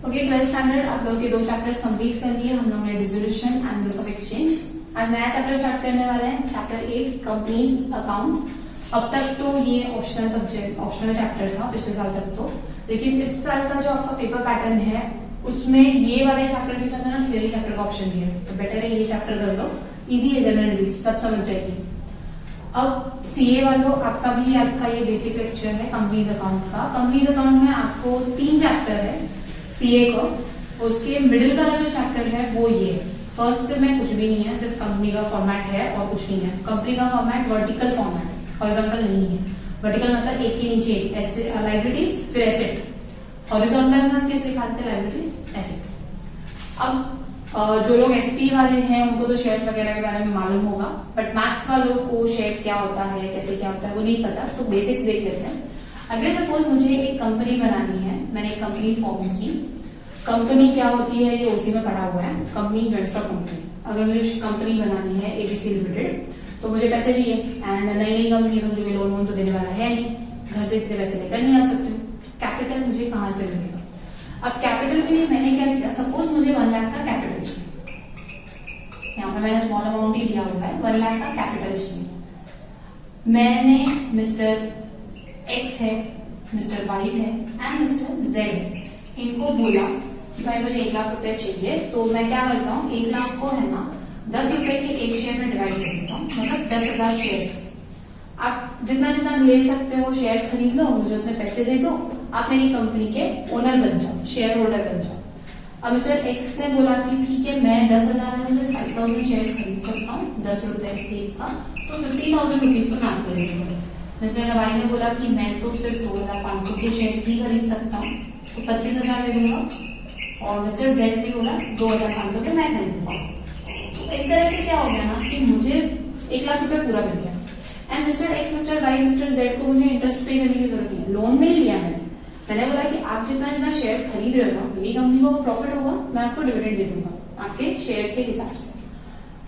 Okay, 12th standard आप लोगों के 2 चैप्टर्स कंप्लीट कर लिए हम लोगों ने, dissolution and bills of exchange. आज नया चैप्टर स्टार्ट करने वाले हैं, चैप्टर 8 कंपनीज अकाउंट। अब तक तो ये ऑप्शनल सब्जेक्ट, ऑप्शनल चैप्टर था पिछले साल तक तो, लेकिन इस साल का जो आपका पेपर पैटर्न है उसमें ये वाले चैप्टर के साथ ना थियरी चैप्टर का ऑप्शन दिया है, तो बेटर है ये चैप्टर कर लो, इजी है, जनरल सब समझ जाएगी। अब सीए वालों आपका भी आज का ये बेसिक लेक्चर है कंपनीज अकाउंट का। कंपनीज अकाउंट में आपको 3 चैप्टर है सीए को, उसके मिडिल वाला जो चैप्टर है वो ये है। फर्स्ट में कुछ भी नहीं है, सिर्फ कंपनी का फॉर्मेट है और कुछ नहीं है। कंपनी का फॉर्मेट वर्टिकल फॉर्मेट, हॉरिजॉन्टल नहीं है। वर्टिकल मतलब एक के नीचे ऐसे लाइबिलिटीज फिर एसेट, हॉरिजॉन्टल में हम कैसे निकालते हैं लाइबिलिटीज एसेट। अब जो लोग एसपी वाले हैं उनको तो शेयर्स वगैरह के बारे में मालूम होगा, बट मैथ्स वालों को शेयर्स क्या होता है, कैसे क्या होता है वो नहीं पता, तो बेसिक्स देख लेते हैं। अगर सपोज मुझे एक कंपनी बनानी है, मैंने एक कंपनी फॉर्म की, कंपनी क्या होती है ये ओसी में पढ़ा हुआ है, कंपनी जॉइंट स्टॉक कंपनी। अगर मुझे कंपनी बनानी है एबीसी लिमिटेड, तो मुझे पैसे चाहिए एंड नई नई कंपनी तो मुझे लोन वोन तो देने वाला है नहीं, घर से इतने पैसे लेकर नहीं आ सकती हूँ, कैपिटल मुझे कहां से मिलेगा। अब कैपिटल के लिए मैंने क्या किया, सपोज मुझे 1 लाख का कैपिटल चाहिए, यहाँ पे मैंने स्मॉल अमाउंट ही लिया हुआ है, 1 लाख का कैपिटल चाहिए। मैंने मिस्टर एक्स है, मिस्टर वाई है एंड मिस्टर जेड है, इनको बोला कि भाई मुझे 1 लाख रुपए चाहिए, तो मैं क्या करता हूँ 1 लाख को है ना 10 रुपए के एक शेयर में डिवाइड कर देता हूँ, मतलब 10,000 शेयर्स। आप जितना जितना ले सकते हो शेयर्स खरीद लो, मुझे उतने पैसे दे दो, आप मेरी कंपनी के ओनर बन जाओ, शेयर होल्डर बन जाओ। अब मिस्टर एक्स ने बोला कि ठीक है मैं 10,000 में से 5,000 शेयर्स खरीद सकता हूँ 10 रुपए एक का, तो 50,000 रुपीज तो मैं आपको दे दूंगा। मिस्टर वाई ने बोला कि मैं तो सिर्फ 2,500 के शेयर्स ही खरीद सकता हूँ, तो 25,000 दे दूंगा। और मिस्टर जेड ने बोला 2,500 के मैं खरीदूंगा। तो इस तरह से क्या हो गया ना कि मुझे 1 लाख रुपए पूरा मिल गया and mister X, mister Y, mister Z को मुझे इंटरेस्ट पे करने की जरूरत नहीं है, लोन नहीं लिया मैंने बोला कि आप जितना जितना शेयर्स खरीद रहे हो मेरी कंपनी को प्रॉफिट होगा, मैं आपको डिविडेंड दे दूंगा आपके शेयर्स के हिसाब से।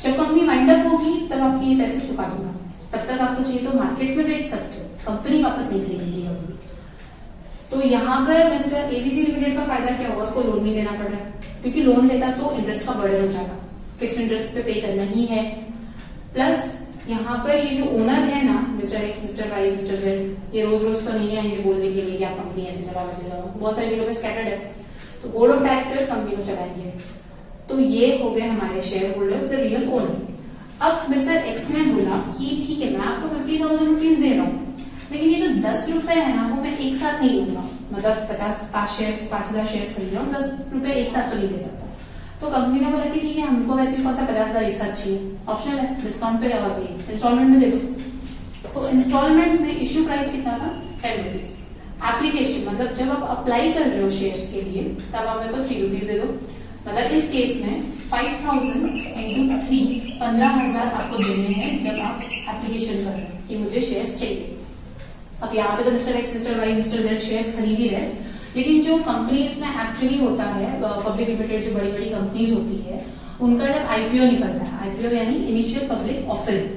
जब कंपनी वाइंड अप होगी तब आपके ये पैसे चुका दूंगा, तब तक आपको चाहिए तो मार्केट में बेच सकते हो, कंपनी वापस नहीं खरीदेगी कंपनी। तो यहाँ पर मिस्टर एबीसी लिमिटेड का फायदा क्या होगा, उसको लोन नहीं देना पड़ रहा है, क्योंकि लोन लेता तो इंटरेस्ट का बर्डन हो जाता, फिक्स इंटरेस्ट पे पे करना ही है। प्लस यहाँ पर ये जो ओनर है ना mister X, mister Y, mister Z, ये रोज रोज तो नहीं आएंगे बोलने के लिए कि आप कंपनी ऐसे चलाओ वैसे चलाओ, बहुत सारी जगह पे स्कैटर्ड है, तो बोर्ड ऑफ डायरेक्टर्स कंपनी को चलाएंगे। तो ये हो गए हमारे share holders, the real owner. अब मिस्टर एक्स ने बोला कि ठीक है मैं आपको 50,000 रुपीज दे रहा हूँ, लेकिन ये जो 10 रुपए है ना वो मैं एक साथ नहीं लूंगा, मतलब 5,000 शेयर्स खरीद रहा हूँ, 10 रुपए एक साथ तो नहीं दे सकता। तो कंपनी ने बोला कि ठीक है हमको वैसे कौन सा 50,000 एक साथ चाहिए, ऑप्शनल है, डिस्काउंट पे लगा के इंस्टॉलमेंट में दे दो। तो इंस्टॉलमेंट में इश्यू प्राइस कितना था, 10 रुपीज। एप्लीकेशन मतलब जब आप अप्लाई कर रहे हो शेयर्स के लिए तब आप मेरे को 3 रुपीज दे दो, मतलब इस केस में 5,000 इंटू 3, 15,000 आपको देने हैं जब आप एप्लीकेशन कर रहे हैं कि मुझे शेयर्स चाहिए। अब यहाँ पे तो mister X, mister Y, mister Z shares खरीद ही रहे, लेकिन जो कंपनीज में एक्चुअली होता है, पब्लिक लिमिटेड जो बड़ी बड़ी कंपनीज होती है उनका जब आईपीओ निकलता है, आईपीओ यानी इनिशियल पब्लिक ऑफरिंग,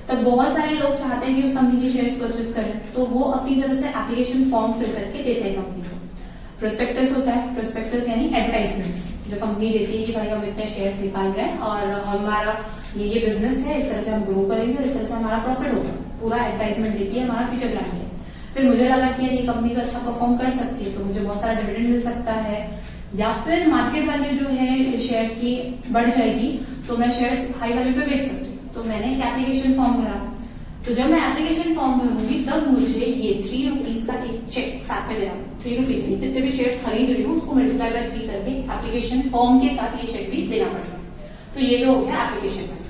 तब बहुत सारे लोग चाहते हैं कि उस कंपनी के शेयर्स परचेस करें, तो वो अपनी तरफ से एप्लीकेशन फॉर्म फिल करके देते हैं कंपनी को। प्रोस्पेक्टस होता है, प्रोस्पेक्टस यानी एडवर्टाइजमेंट जो कंपनी देती है कि भाई हम इतने शेयर्स निकाल रहे हैं और हमारा ये बिजनेस है, इस तरह से हम ग्रो करेंगे और इस तरह से हमारा प्रॉफिट होगा, पूरा एडवर्टाइजमेंट देती है हमारा फ्यूचर प्लान है। फिर मुझे लगा कि ये कंपनी तो अच्छा परफॉर्म कर सकती है तो मुझे बहुत सारा डिविडेंड मिल सकता है, या फिर मार्केट वैल्यू जो है शेयर्स की बढ़ जाएगी तो मैं शेयर्स हाई वैल्यू पे बेच सकती हूँ। तो मैंने एक एप्लीकेशन फॉर्म भरा, तो जब मैं एप्लीकेशन फॉर्म भरूंगी तब मुझे ये 3 रुपीज का एक चेक साथ में देना, 3 रुपीज नहीं, जितने भी शेयर्स खरीद रही हूँ उसको मल्टीप्लाई बाय 3 करके एप्लीकेशन फॉर्म के साथ ये चेक भी देना पड़ेगा। तो ये तो हो गया एप्लीकेशन में।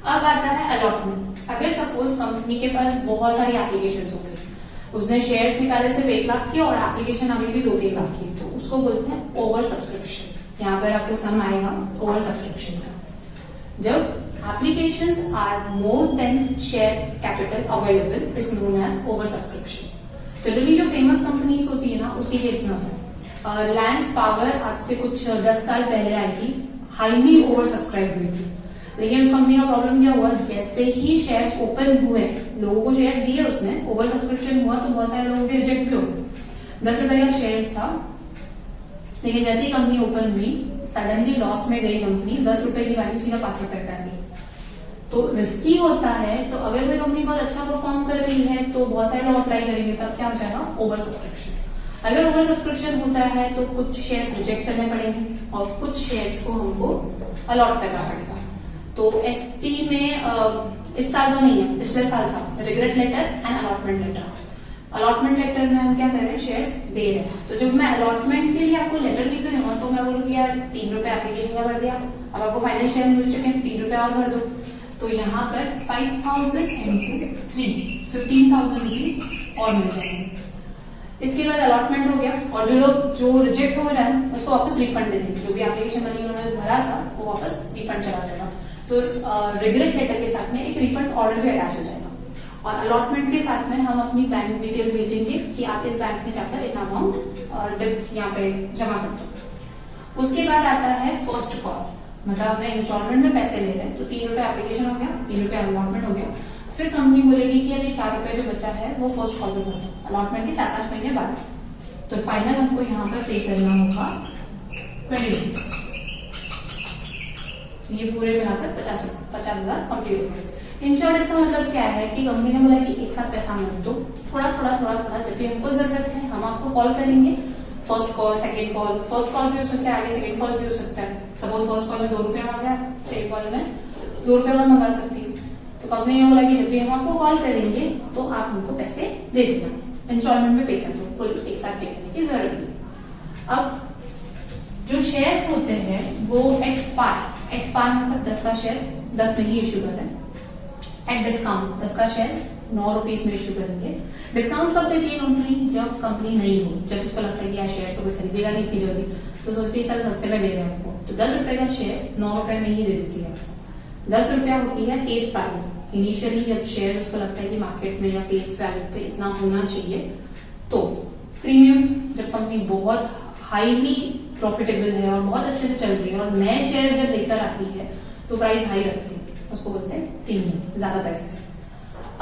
अब आता है अलॉटमेंट। अगर सपोज कंपनी के पास बहुत सारी एप्लीकेशन हो गई, उसने शेयर्स निकाले सिर्फ 1 लाख की और एप्लीकेशन आ गई थी 2-3 लाख की, तो उसको बोलते हैं ओवर सब्सक्रिप्शन। यहाँ पर आपको सम आएगा ओवर सब्सक्रिप्शन का। जब applications are more than share capital available is known as over subscription. Generally जो फेमस कंपनीज होती है ना उसके केस में होता है। रिलायंस पावर आज से कुछ 10 साल पहले आई थी, हाईली ओवर सब्सक्राइब हुई थी, लेकिन उस कंपनी का प्रॉब्लम क्या हुआ, जैसे ही शेयर्स ओपन हुए, लोगों को शेयर्स दिए उसने, ओवर सब्सक्रिप्शन हुआ तो बहुत सारे लोगों के रिजेक्ट भी हो गए। 10 रुपए का शेयर था, लेकिन जैसे ही कंपनी ओपन हुई सडनली लॉस में गई कंपनी, 10 रुपए की वैल्यू सीधा 5 रुपए पे आ गई। तो रिस्की होता है। तो अगर कोई कंपनी बहुत अच्छा परफॉर्म कर रही है तो बहुत सारे लोग अप्लाई करेंगे, तब क्या हो जाएगा, ओवर सब्सक्रिप्शन। अगर ओवर सब्सक्रिप्शन होता है तो कुछ शेयर्स रिजेक्ट करने पड़ेंगे और कुछ शेयर्स को हमको अलॉट करना पड़ेगा। तो एसपी में इस साल तो नहीं है, पिछले साल था regret letter and allotment letter. Allotment letter में हम क्या कर रहे हैं, शेयर्स दे रहे हैं। तो जब मैं अलॉटमेंट के लिए आपको लेटर लिख रही हूँ तो मैं बोलूंगी यार 3 रुपए एप्लीकेशन का भर दिया, अब आपको फाइनल शेयर मिल चुके हैं, 3 रुपए और भर दो। तो यहाँ पर 5,000 into 3 15,000 रुपीज और मिल जाएंगे। इसके बाद अलॉटमेंट हो गया और जो लोग जो रिजेक्ट हो रहा है उसको वापस रिफंड दे देंगे। जो भी एप्लीकेशन मनी उन्होंने भरा था वो वापस रिफंड चला जाएगा। तो रिग्रेट लेटर के साथ में एक रिफंड ऑर्डर भी अटैच हो जाएगा और अलॉटमेंट के साथ में हम अपनी बैंक डिटेल भेजेंगे कि आप इस बैंक में जाकर इतना अमाउंट डिप यहाँ पे जमा कर दो। उसके बाद आता है फर्स्ट कॉल, मतलब अपने इंस्टॉलमेंट में पैसे ले रहे हैं। तो 3 रुपए एप्लीकेशन हो गया, 3 रुपए अलॉटमेंट हो गया। फिर कंपनी बोलेगी कि अभी 4 रुपए जो बचा है वो फर्स्ट कॉल में भर दो, अलॉटमेंट के 4-5 महीने बाद। तो फाइनल हमको यहाँ पर पे करना होगा 20 रुपीज। तो ये पूरे मिलाकर 50,000 कंप्लीट हो गए। इन शॉर्ट इसका मतलब क्या है कि कंपनी ने बोला कि एक साथ पैसा मत दो, थोड़ा थोड़ा जब भी हमको जरूरत है हम आपको कॉल करेंगे। First call, second call, first call भी हो सकता है, आगे सेकंड कॉल भी हो सकता है। सपोज फर्स्ट कॉल में 2 रुपया मांगा, सेकंड कॉल में 2 रुपया और मंगा सकती है। तो कंपनी ने बोला कि जब भी हम आपको कॉल करेंगे तो आप हमको पैसे दे देना, इंस्टॉलमेंट में पे कर दो, फुल एक साथ पे करने की जरूरत नहीं। अब जो शेयर्स होते हैं वो एट पार मतलब 10 का शेयर 10 में ही इश्यू कर रहे हैं। एट डिस्काउंट 10 का शेयर 9 रुपीज में इश्यू करेंगे। डिस्काउंट कब देती है कंपनी, जब कंपनी नहीं हो, जब उसको लगता है कि यार शेयर तो कोई खरीदेगा नहीं इतनी जल्दी, तो सोचती है चल सस्ते में दे रहे हैं आपको। तो 10 रुपए का शेयर 9 रुपए में ही दे देती है। 10 रुपया होती है फेस वैल्यू। इनिशियली जब शेयर उसको लगता है कि मार्केट में या फेस वैल्यू पे इतना होना चाहिए। तो प्रीमियम जब कंपनी बहुत हाईली प्रॉफिटेबल है और बहुत अच्छे से चल रही है और नए शेयर जब लेकर आती है तो प्राइस हाई रखती है, उसको बोलते हैं प्रीमियम, ज्यादा प्राइस पे।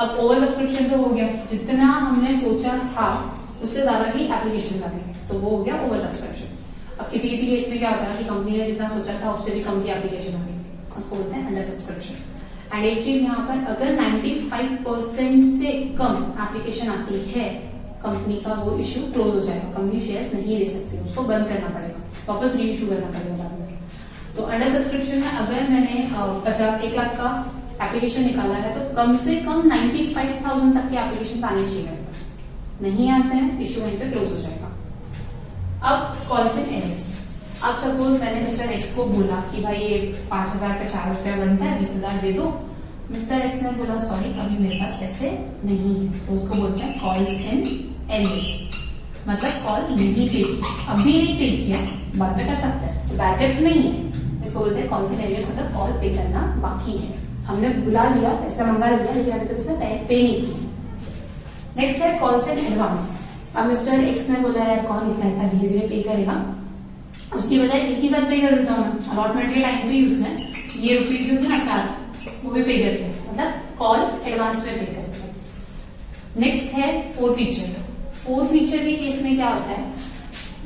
अब ओवर सब्सक्रिप्शन तो हो गया, जितना हमने सोचा था उससे ज्यादा ही एप्लीकेशन लगे, तो वो हो गया ओवर सब्सक्रिप्शन। अब किसी किसी केस में क्या होता है कि कंपनी ने जितना सोचा था उससे भी कम की एप्लीकेशन आ गई, उसको बोलते हैं अंडर सब्सक्रिप्शन। एंड एक चीज यहाँ पर, अगर 95% से कम एप्लीकेशन आती है कंपनी का वो इश्यू क्लोज हो जाएगा, कंपनी शेयर्स नहीं ले सकती, उसको बंद करना पड़ेगा, वापस री इश्यू करना पड़ेगा बाद में। तो अंडर सब्सक्रिप्शन में अगर मैंने 1 लाख का एप्लीकेशन निकाला है तो कम से कम 95,000 तक के एप्लीकेशन आने चाहिए मेरे पास, नहीं आते हैं इश्यू वहीं पे क्लोज हो जाएगा। अब कॉल्स एंड एरर्स। अब सपोज मैंने मिस्टर एक्स को बोला कि भाई ये 5,000 पे 4 रुपया बनता है, 20,000 दे दो। मिस्टर एक्स ने बोला सॉरी अभी मेरे पास पैसे नहीं है, तो उसको बोलते हैं कॉल्स एंड एरर्स, मतलब कॉल नहीं पे किया, अभी नहीं पे किया, बाद में कर सकता है, तो बैड डेट नहीं है, इसको बोलते हैं कॉल्स एंड एरर्स, मतलब कॉल पे करना बाकी है, हमने बुला लिया, पैसा मंगा लिया, लेकिन अभी तक उसने पे नहीं किया। नेक्स्ट है कॉल्स एंड एडवांस। अब मिस्टर एक्स ने बोला यार कौन इतना धीरे धीरे पे करेगा, उसकी बजाय एक ही साथ पे कर देता हूँ मैं, अलॉटमेंट के टाइम पे ही उसने ये रुपीज जो थे ना 4 वो भी पे कर दिया, मतलब कॉल एडवांस में पे कर दिया। नेक्स्ट है फोर फीचर के केस में क्या होता है,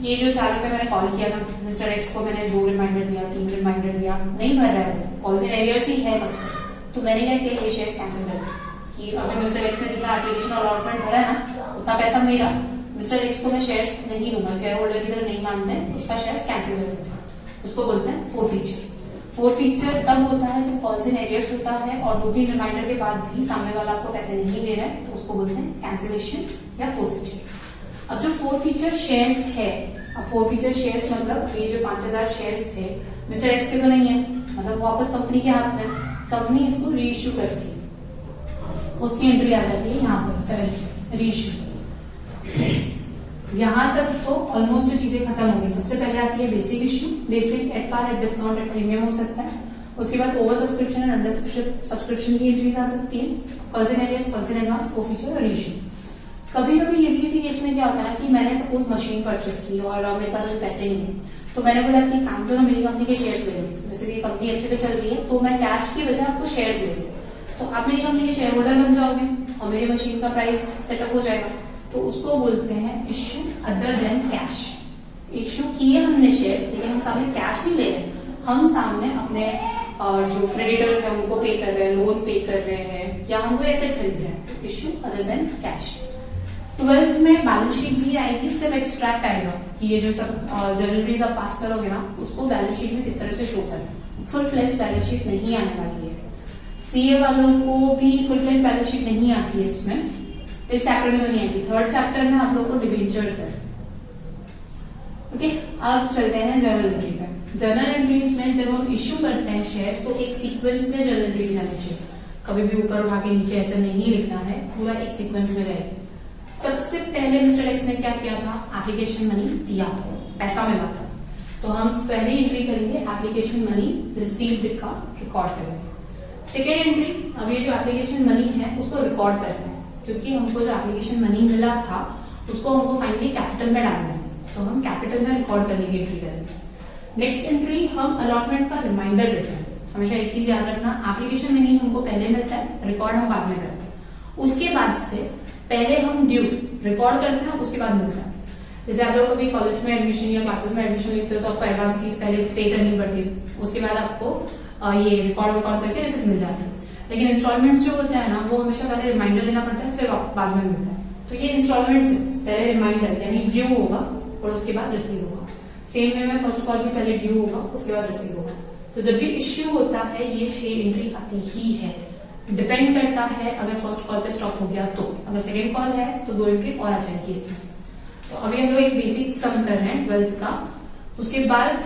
ये जो 4 रुपए मैंने कॉल किया था मिस्टर एक्स को, मैंने 2 रिमाइंडर दिया, 3 रिमाइंडर दिया, नहीं भर रहा है वो, कॉल्स एंड एरियर्स ही है तब से, तो मैंने क्या किया ये शेयर्स कैंसिल कर दिया कि अगर मिस्टर एक्स ने जितना एप्लीकेशन और अलॉटमेंट भरा है ना उतना पैसा मेरा, मिस्टर एक्स को मैं शेयर्स नहीं दूंगा, शेयर होल्डर की तरह नहीं मानते हैं, उसका शेयर्स कैंसिल कर देते हैं, उसको बोलते हैं फोर फीचर तब होता है जब कॉल्स एंड एरियर्स होता है और 2-3 रिमाइंडर के बाद भी सामने वाला आपको पैसे नहीं दे रहा है, तो उसको बोलते हैं कैंसिलेशन या फोर फीचर। अब जो फोर फीचर शेयर्स है, अब फोर फीचर शेयर्स मतलब ये जो 5,000 शेयर्स थे मिस्टर एक्स के तो नहीं है, मतलब वापस कंपनी के हाथ में, कंपनी इसको री इश्यू करती है, उसकी एंट्री आ जाती है यहाँ पर 7 री इश्यू। यहां तक तो ऑलमोस्ट चीजें खत्म हो गई। सबसे पहले आती है basic issue, basic at par at discount at premium हो सकता है, उसके बाद over subscription and under subscription की एंट्रीज आ सकती है, calls and arrears, calls and advance, forfeiture और इश्यू। कभी कभी किसी केस में क्या होता है ना कि मैंने सपोज मशीन परचेस की और मेरे पास अभी पैसे नहीं है, तो मैंने बोला कि काम करो मेरी कंपनी के शेयर्स ले लो, जैसे कि कंपनी अच्छे से चल रही है तो मैं कैश की बजाय आपको शेयर्स दे दूँ, तो आप मेरी कंपनी के शेयर होल्डर बन जाओगे और मेरी मशीन का प्राइस सेटअप हो जाएगा, तो उसको बोलते हैं issue other than cash. Issue किए हमने शेयर, लेकिन हम सामने कैश नहीं ले रहे, हम सामने अपने जो क्रेडिटर्स है उनको पे कर रहे हैं, लोन पे कर रहे हैं, या हम कोई एसेट खरीद रहे हैं, issue other than cash. 12th में बैलेंस शीट भी आएगी, सिर्फ एक्सट्रैक्ट आएगा कि ये जो सब जर्नल एंट्रीज आप पास करोगे ना, उसको बैलेंस शीट में किस तरह से शो करना। फुल फ्लेज बैलेंस शीट नहीं आने वाली है। सीए वालों को भी फुल फ्लेज बैलेंस शीट नहीं आती है इसमें, इस चैप्टर में तो नहीं आएगी। 3rd चैप्टर में आप लोगों को डिबेंचर्स है। ओके, अब चलते हैं जर्नल एंट्री पे। जर्नल एंट्रीज में जब हम इश्यू करते हैं शेयर्स तो एक सीक्वेंस में जर्नल एंट्रीज आनी चाहिए, कभी भी ऊपर उठा के नीचे ऐसे नहीं लिखना है, पूरा एक सीक्वेंस में जाएगी। सबसे पहले मिस्टर एक्स ने क्या किया था, एप्लीकेशन मनी दिया था, पैसा मिला था, तो हम पहली एंट्री करेंगे एप्लीकेशन मनी रिसीव्ड का रिकॉर्ड करेंगे। सेकेंड एंट्री, अब ये जो एप्लीकेशन मनी है उसको रिकॉर्ड करना है, क्योंकि हमको जो एप्लीकेशन मनी मिला था उसको हमको फाइनली कैपिटल में डालना है, तो हम कैपिटल में रिकॉर्ड करने की एंट्री करेंगे। नेक्स्ट एंट्री, हम अलॉटमेंट का रिमाइंडर देते हैं। हमेशा एक चीज याद रखना, एप्लीकेशन मनी हमको पहले मिलता है, रिकॉर्ड हम बाद में करते हैं। उसके बाद से पहले हम ड्यू रिकॉर्ड करते हैं, उसके बाद मिलता है। जैसे आप लोग कभी कॉलेज में एडमिशन या क्लासेस में एडमिशन लेते हो तो आपको एडवांस फीस पहले पे करनी पड़ती है, उसके बाद आपको ये रिकॉर्ड करके रिसिप्ट मिल जाता है। लेकिन इंस्टॉलमेंट्स जो होता है ना, वो हमेशा पहले रिमाइंडर देना पड़ता है, फिर बाद में मिलता है। तो ये इंस्टॉलमेंट्स पहले रिमाइंडर यानी ड्यू होगा और उसके बाद रिसीव होगा। सेम वे में फर्स्ट ऑफ ऑल भी पहले ड्यू होगा, उसके बाद रिसीव होगा। तो जब भी इश्यू होता है ये 6 एंट्री आती ही है। डिपेंड करता है अगर फर्स्ट कॉल पे स्टॉप हो गया तो, अगर सेकेंड कॉल है तो 2 एंट्री और आ जाएगी इसमें। तो अभी हम लोग एक बेसिक सम कर रहे हैं 12th का, उसके बाद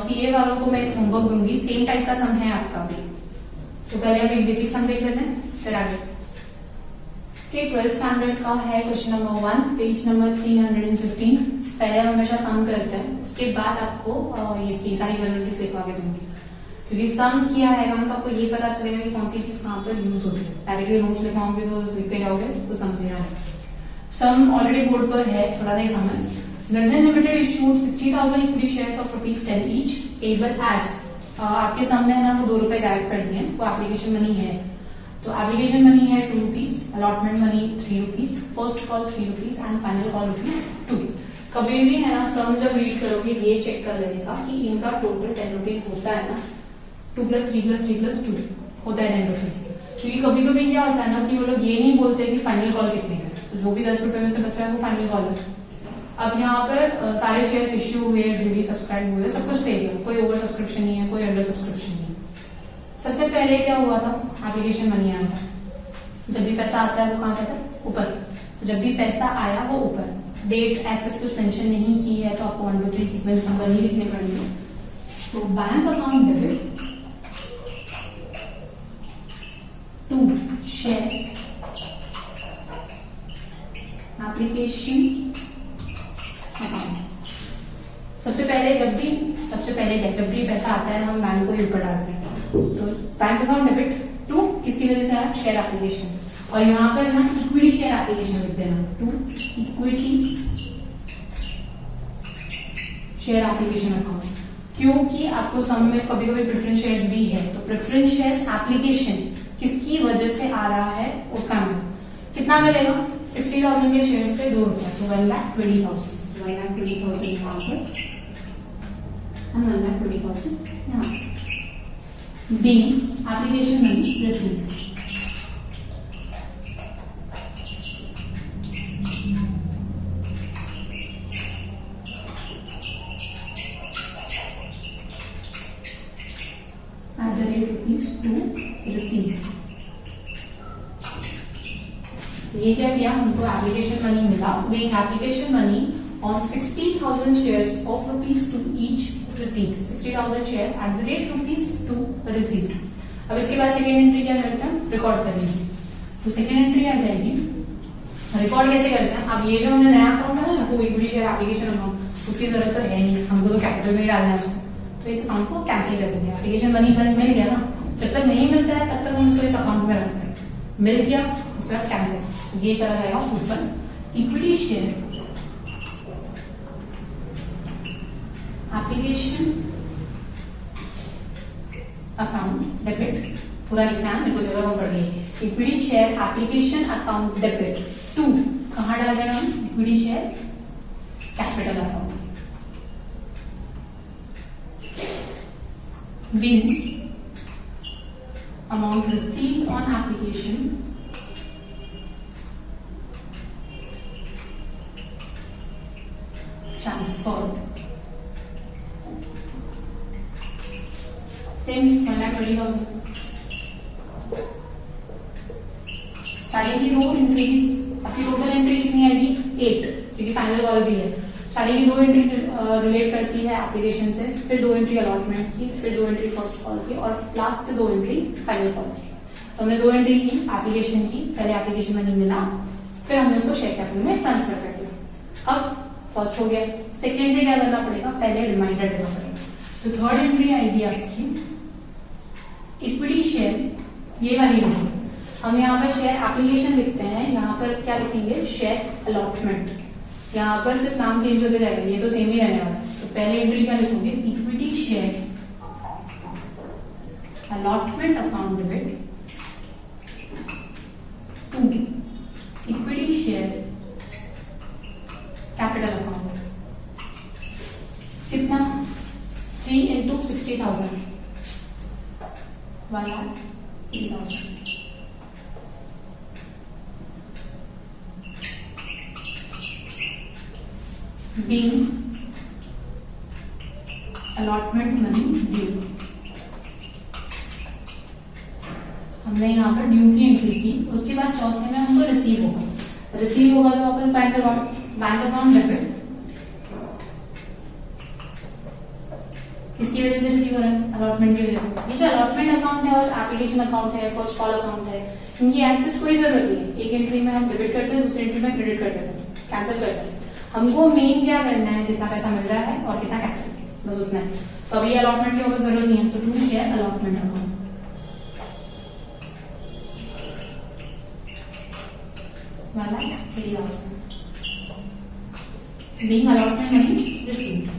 सीए वालों को मैं एक होमवर्क दूंगी, सेम टाइप का सम है आपका भी। तो पहले हम एक बेसिक सम देख लेते हैं, फिर आगे। 12th स्टैंडर्ड का है क्वेश्चन नंबर 1, पेज नंबर 315। पहले हम हमेशा सम करते हैं, उसके बाद आपको ये सारी जर्नलिस्ट लिखवा के दूंगी, क्योंकि सम किया है तो आपको ये पता चलेगा कि कौन सी चीज कहाँ पर यूज होती है। डायरेक्टली नोट्स लिखवाओगे तो लिखते जाओगे तो समझेगा नहीं। सम ऑलरेडी बोर्ड पर है, थोड़ा नहीं समझ। Jandhan limited issued 60,000 equity shares of ₹10 each able as, आपके सामने है ना, वो 2 रुपए गायब कर दिए, वो एप्लीकेशन मनी है। तो एप्लीकेशन मनी है ₹2, allotment money ₹3, first call ₹3 and final call ₹2। कभी भी है ना, सम जब रीड करोगे ये चेक कर लेने का कि इनका टोटल ₹10 होता है ना, 2 + 3 + 3 + 2 होता है ₹10। क्योंकि कभी कभी क्या होता है ना कि वो लोग ये नहीं बोलते कि फाइनल कॉल कितने का, तो जो भी ₹10 में से बचा है वो फाइनल कॉल है। अब यहाँ पर सारे शेयर्स इश्यू हुए, ड्यूटी सब्सक्राइब हुए, सब कुछ पे गया, कोई ओवर सब्सक्रिप्शन नहीं है, कोई अंडर सब्सक्रिप्शन नहीं है। सबसे पहले क्या हुआ था, एप्लीकेशन मनी आया था। जब भी पैसा आता है वो कहाँ जाता है, ऊपर। तो जब भी पैसा आया वो ऊपर। डेट ऐसा कुछ मेंशन नहीं की है तो आपको 1 2 3 सीक्वेंस नंबर ही लिखने पड़ेंगे। तो bank account debit to share application account. सबसे पहले जब भी पैसा आता है हम बैंक को ही ऊपर डालते हैं। तो बैंक अकाउंट डेबिट टू किसकी वजह से आया, शेयर एप्लीकेशन। और यहाँ पर ना इक्विटी शेयर एप्लीकेशन लिख देना, to equity share application account. क्योंकि आपको सम में कभी कभी प्रेफरेंस शेयर्स भी है, तो प्रेफरेंस शेयर्स एप्लीकेशन किसकी वजह से आ रहा है उसका नाम। कितना मिलेगा, 60,000 के शेयर्स पे ₹2, तो 1,20,000 यहाँ पर, 1,20,000 यहाँ। Be application money received. ₹2 received. ये क्या किया, हमको एप्लीकेशन मनी मिला, being application money on 60,000 shares of ₹2 each received, 60,000 shares at the rate ₹2 received। अब इसके बाद सेकेंड एंट्री क्या करते हैं, रिकॉर्ड करने की। तो सेकेंड एंट्री आ जाएगी, रिकॉर्ड कैसे करते हैं। अब ये जो हमने नया अकाउंट है ना, to equity share application account, उसकी जरूरत तो है नहीं, हमको तो कैपिटल में ही डालना है उसको, तो इस अकाउंट को कैंसिल कर देंगे। एप्लीकेशन मनी मिल गया ना, जब तक नहीं मिलता है तब तक हम उसको इस अकाउंट में रखते हैं, मिल गया उसके बाद कैंसिल, ये चला जाएगा ऊपर। Equity share application account debit, पूरा लिखना है, मेरे को जगह पड़ गई। Equity share application account debit to, कहां डाल रहे हैं हम, equity share capital account. being amount received on application transferred. Same 1,20,000. Starting की 2 एंट्रीज, आपकी टोटल एंट्री कितनी आएगी 8, क्योंकि फाइनल कॉल भी है। स्टार्टिंग की 2 एंट्री रिलेट करती है एप्लीकेशन से, फिर 2 एंट्री अलॉटमेंट की, फिर 2 एंट्री फर्स्ट कॉल की और लास्ट के 2 एंट्री फाइनल कॉल की। तो हमने 2 एंट्री की एप्लीकेशन की, पहले एप्लीकेशन में नहीं मिला, फिर हमने उसको शेयर कैपिटल में ट्रांसफर कर दिया। अब फर्स्ट हो गया, सेकेंड से क्या करना पड़ेगा, पहले रिमाइंडर देना पड़ेगा। तो थर्ड एंट्री आएगी आपकी इक्विटी शेयर, ये वाली एंट्री। हम यहाँ पर शेयर एप्लीकेशन लिखते हैं, यहाँ पर क्या लिखेंगे, शेयर अलॉटमेंट। यहाँ पर सिर्फ नाम चेंज होते जाएगा, ये तो सेम ही रहने वाला है। तो पहले एंट्री क्या लिखोगे, equity share allotment account debit to equity share capital account. कितना, 3 into 60,000, 1,80,000। being allotment money due, हमने यहाँ पर ड्यू की एंट्री की। उसके बाद चौथे में हमको रिसीव होगा। रिसीव होगा तो वापस बैंक अकाउंट डेबिट। किसकी वजह से रिसीव हो रहा है, अलॉटमेंट की वजह से। ये जो अलॉटमेंट अकाउंट है और एप्लीकेशन अकाउंट है, फर्स्ट कॉल अकाउंट है, इनकी एज कोई जरूरत नहीं है। एक एंट्री में हम डेबिट करते हैं, दूसरी एंट्री में क्रेडिट कर देते हैं, कैंसिल करते हैं। हमको मेन क्या करना है, जितना पैसा मिल रहा है और कितना कैपिटल है, बस उतना है। तो अभी अलॉटमेंट की वापस जरूरत नहीं है, तो to share allotment account. being allotment money received.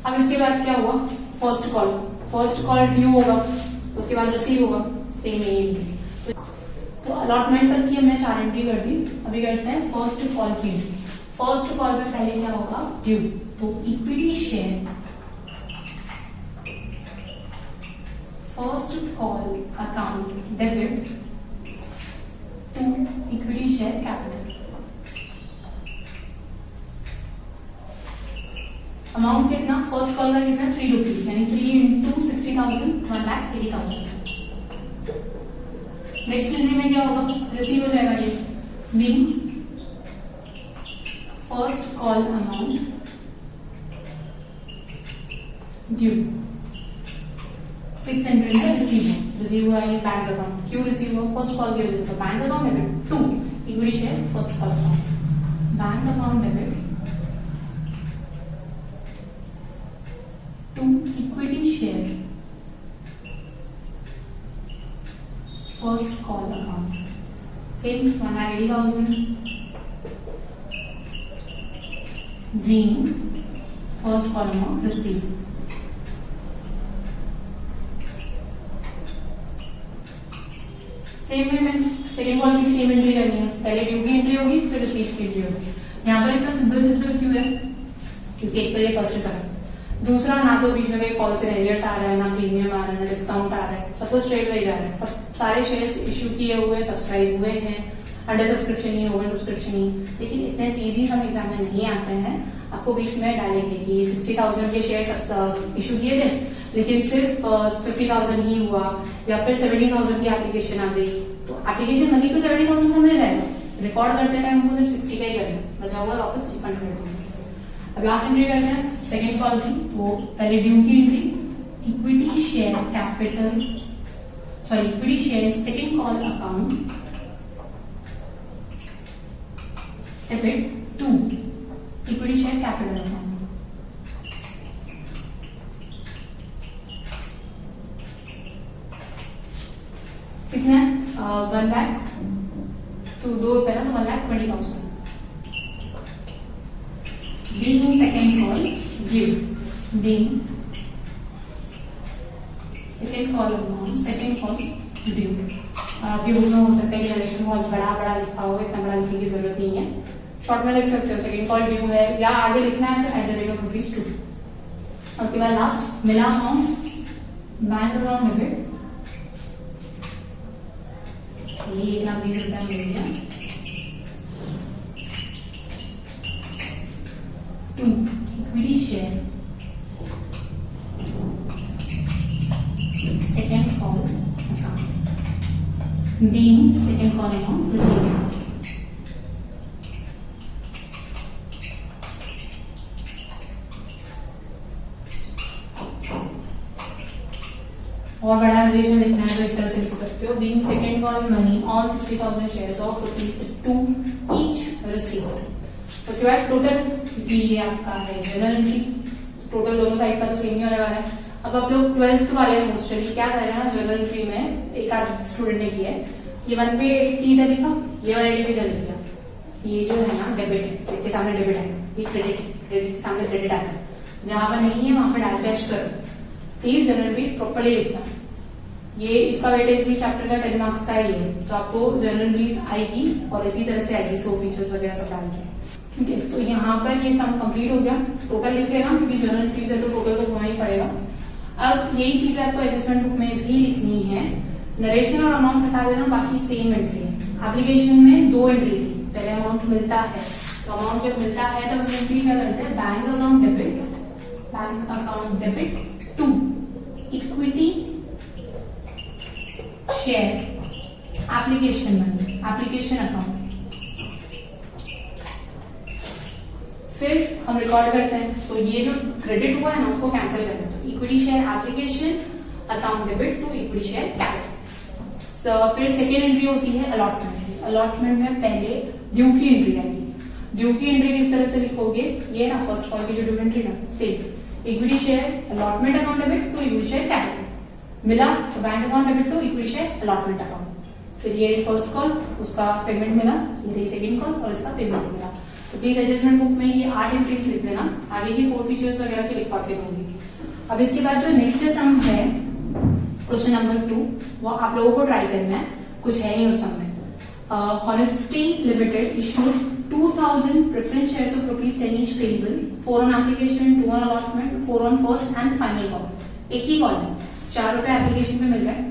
अब इसके बाद क्या हुआ, फर्स्ट कॉल ड्यू होगा, उसके बाद रिसीव होगा, सेम एंट्री। तो अलॉटमेंट तक की हमने 4 एंट्री कर दी। अभी करते हैं फर्स्ट कॉल की एंट्री। फर्स्ट कॉल में पहले क्या होगा, ड्यू। तो equity share first call account debit to equity share capital. Amount कितना, फर्स्ट कॉल का कितना, 3 रुपीज, यानी 3 into 60,000, 1,80,000। नेक्स्ट एंट्री में क्या होगा, रिसीव हो जाएगा ये, being first call amount due. 6 entry में रिसीव हुआ ये बैंक अकाउंट। क्यों रिसीव हुआ, फर्स्ट कॉल की वजह से। तो bank account debit to equity share first call account, bank account debit to equity share first call account, same 1,80,000 being first call amount received. Same way में second call की भी same entry करनी है, पहले ड्यू की entry होगी, फिर receive की एंट्री होगी। यहाँ पर इतना सिंपल क्यों है, क्योंकि एक तो ये फर्स्ट है, दूसरा ना तो बीच में कोई कॉल से एरियर्स आ रहा है, ना प्रीमियम आ रहा है, ना डिस्काउंट आ रहा है, सब कुछ स्ट्रेट वे जा रहा है। सब सारे शेयर्स इश्यू किए हुए, सब्सक्राइब हुए हैं, अंडर सब्सक्रिप्शन ही, ओवर सब्सक्रिप्शन ही। लेकिन इतने इजी हम एग्जाम में नहीं आते हैं। आपको बीच में डालेंगे कि 60,000 के शेयर इश्यू किए थे, लेकिन सिर्फ 50,000 ही हुआ, या फिर 70,000 की एप्लीकेशन आ गई। तो एप्लीकेशन बनी तो 70,000 का मिल जाएगा, रिकॉर्ड करते टाइम हमको सिर्फ 60 का ही करना, बचा हुआ वापस रिफंड कर देंगे। अब लास्ट एंट्री करते हैं सेकेंड कॉल की। तो पहले ड्यू की entry, equity share capital, sorry equity share second call account debit to equity share capital account. कितना, 1 लाख, तो 2 रुपए ना, तो 1,20,000 being second call due, being second call amount, second call due, आपकी बुक में हो सकता है कि नरेशन बहुत बड़ा बड़ा लिखा हो, इतना बड़ा लिखने की जरूरत नहीं है, शॉर्ट में लिख सकते हो। सेकंड कॉल ड्यू है या आगे लिखना है तो @(rupees 2). उसके बाद लास्ट मिला अमाउंट बैंक अकाउंट डेबिट, ये 1,20,000 रुपया मिल गया। 2 equity share, second call account, being second call amount received। और बड़ा रिलेशन लिखना है तो इस तरह से लिख सकते हो, being second call money on 60,000 shares of ₹2 each received। उसके बाद टोटल, क्योंकि ये आपका है जर्नल एंट्री, टोटल दोनों साइड का तो सेम ही होने वाला है। अब आप लोग 12th वाले मोस्टली क्या कर रहे हैं ना, जर्नल एंट्री में एक आध स्टूडेंट ने किया है, ये 1 पे इधर लिखा, ये 180 इधर लिख दिया, ये जो है ना डेबिट है, इसके सामने डेबिट है, ये क्रेडिट है, क्रेडिट के सामने क्रेडिट आता है, जहां पर नहीं है वहां पर अटैच करो, फिर जर्नल एंट्री प्रॉपर्ली लिखना। ये इसका वेटेज भी चैप्टर का 10 मार्क्स का ही है, तो आपको जर्नल एंट्रीज आएगी और इसी तरह से आएगी, फ्लो फीचर्स वगैरह सब डाल के। ठीक है, तो यहाँ पर ये सम कंप्लीट हो गया, टोटल लिख लेना क्योंकि जर्नल एंट्रीज है तो टोटल तो होना ही पड़ेगा। अब यही चीज आपको एडजस्टमेंट बुक में भी लिखनी है, नरेशन और अमाउंट हटा देना, बाकी सेम एंट्री है। एप्लीकेशन में 2 एंट्री थी, पहले अमाउंट मिलता है, तो अमाउंट जब मिलता है तब एंट्री क्या करते हैं, bank account debit 2 equity share application money, application account. फिर हम रिकॉर्ड करते हैं, तो ये जो क्रेडिट हुआ है ना उसको कैंसिल करते हैं, तो equity share application account debit 2 equity share capital. फिर सेकेंड एंट्री होती है अलॉटमेंट। अलॉटमेंट में पहले ड्यू की एंट्री आएगी, ड्यू की एंट्री किस तरह से लिखोगे, ये ना फर्स्ट कॉल की जो ड्यू एंट्री ना, same equity share allotment account debit 2 equity share capital, मिला तो bank account debit 2 equity share allotment account. फिर ये फर्स्ट कॉल, उसका पेमेंट मिला, ये सेकेंड कॉल और इसका पेमेंट मिला। तो प्लीज एडजस्टमेंट बुक में ये 8 एंट्रीज लिख देना, आगे की 4 फीचर्स वगैरह की लिखवा के दूंगी। अब इसके बाद जो नेक्स्ट सम है क्वेश्चन नंबर 2, वो आप लोगों को ट्राई करना है, कुछ है नहीं उस सम में। Honesty Limited issued 2,000 preference shares of ₹10 each payable, 4 on application, 2 on allotment, 4 on first and final call। एक ही कॉल है, ₹4 एप्लीकेशन पे मिल रहा है,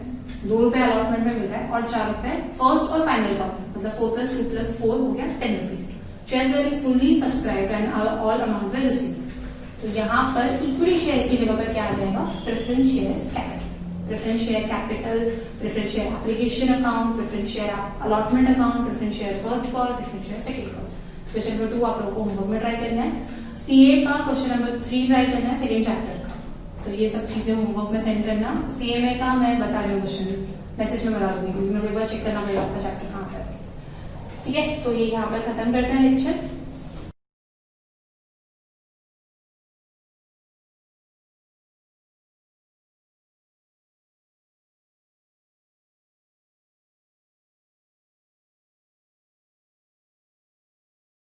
₹2 अलॉटमेंट में मिल रहा है और ₹4 फर्स्ट और फाइनल कॉल, मतलब 4 + 2 + 4 हो गया ₹10। Shares were fully subscribed and all amount were received. तो यहाँ पर इक्विटी शेयर्स की जगह पर क्या आ जाएगा, preference shares capital, preference share capital, preference share application account, preference share allotment account, preference share first call, preference share second call. Question number 2 आप लोगों को होमवर्क में ट्राई करना है। सीए का क्वेश्चन नंबर 3 ट्राई करना है, सेकेंड चैप्टर का, तो ये सब चीजें होमवर्क में सेंड करना। सीएमए का मैं बता रही हूँ क्वेश्चन, मैसेज में बता दूंगी क्योंकि मेरे को एक बार चेक करना पड़ेगा आपका चैप्टर कहाँ पर है। ठीक है, तो ये यहाँ पर खत्म करते हैं लेक्चर।